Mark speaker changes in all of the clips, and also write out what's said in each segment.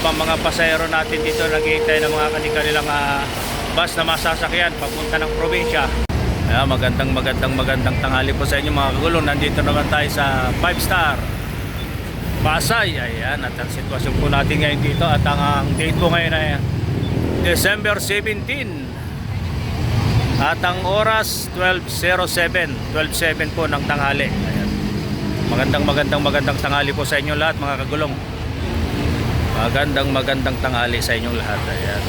Speaker 1: ibang mga pasahero natin dito naghihintay ng mga kanilang bus na masasakyan papunta ng probinsya. Magandang tanghali po sa inyo mga kagulong. Nandito naman tayo sa 5 Star Pasay. Ayan, at ang sitwasyon po natin ngayon dito at ang date po ngayon ay December 17 at ang oras 12:07 po ng tanghali. Ayan. Magandang tanghali po sa inyo lahat mga kagulong. Magandang tanghali sa inyong lahat. Ayan.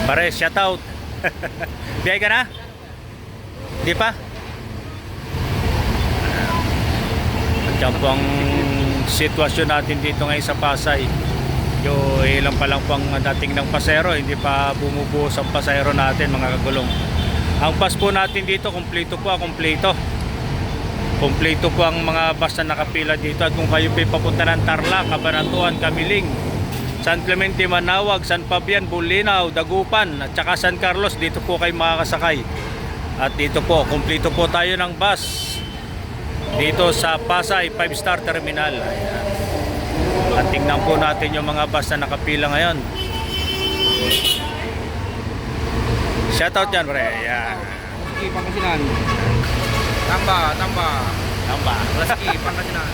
Speaker 1: Pare, shout out. Biyay ka na? Di pa? At yan po ang sitwasyon natin dito ngayon sa Pasay. Ilang pa lang po ang dating ng pasahero, hindi pa bumubuhos ang pasahero natin mga kagulong. Ang bus po natin dito, kompleto po ang mga bus na nakapila dito. At kung kayo po papunta ng Tarlac, Cabanatuan, Camiling, San Clemente, Manawag, San Fabian, Bulinaw, Dagupan at saka San Carlos, dito po kayo makakasakay. At dito po, kompleto po tayo ng bus dito sa Pasay 5 Star Terminal. Ayan. At tingnan po natin yung mga bus na nakapila ngayon. Shoutout yan, pre. Ayan.
Speaker 2: Raski, Pangasinan. Tamba. Raski, Pangasinan.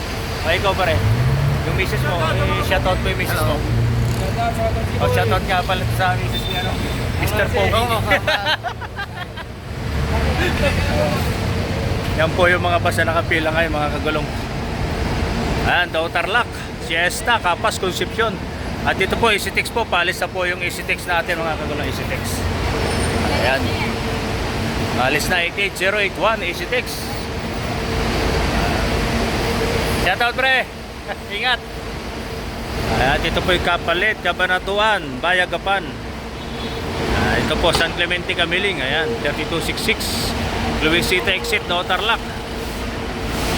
Speaker 1: Ay, ikaw pare. Yung misis mo, shoutout po yung misis mo. Shoutout nga pala sa misis niya, no? Mr. Pogi. Yan po yung mga bus na nakapila ngayon mga kagulong. Ayan, Tarlac, Siesta, Capas, Concepcion. At dito po, EasyTex po. Palis na po yung EasyTex natin mga kagulong, EasyTex. Ayan. Alis na 88081 EasyTex. Shoutout pre. Ingat. Ayan, dito po yung Kapalit, Cabanatuan, Bayagapan. Ito po San Clemente, Camiling. Ayan, 3266 Luisita exit, Tarlac.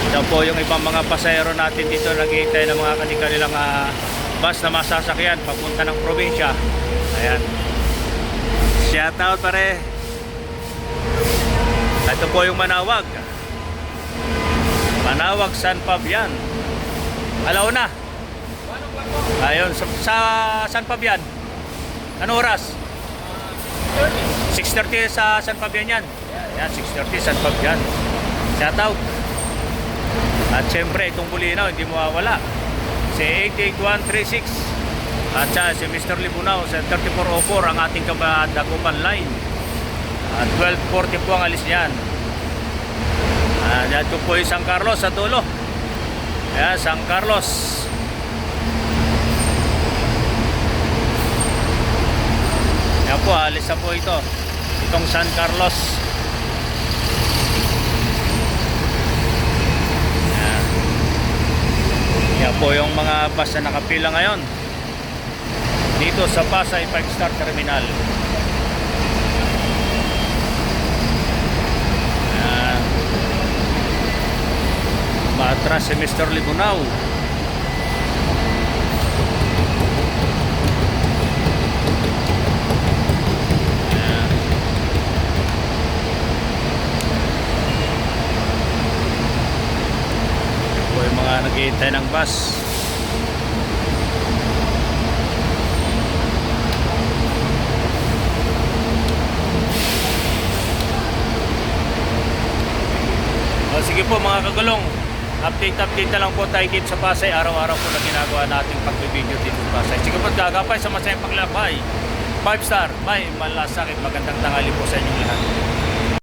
Speaker 1: Ito po yung ibang mga pasahero natin dito naghihintay ng mga kanilang bus na masasakyan papunta ng probinsya. Ayan. Shoutout pare. Ito po yung Manawag, San Fabian, alauna. Ayun, sa San Fabian anong oras? 6:30 sa San Fabian yan. Yan, 6:30 San Fabian. Shoutout. At syempre itong Bulinaw hindi mawawala, si 88136 at si Mr. Libunaw sa 3404 ang ating Dagupan line. At 12:40 po ang alis niyan. Dito po yung San Carlos sa dulo. Ayan, San Carlos. Ayan po, alis na po ito. Itong San Carlos. Ayan. Ayan po yung mga bus na nakapila ngayon dito sa Pasay 5 Star Terminal. Atras si Mr. Libunaw. Ito po yung mga naghihintay ng bus. Sige po mga kagulong, update na lang po tayo dito sa Pasay. Araw-araw po na ginagawa natin pagbibideo dito sa Pasay. Sige po, gagapay sa masayang paglakbay 5 Star, may malasakit. Magandang tanghali po sa inyong lahat.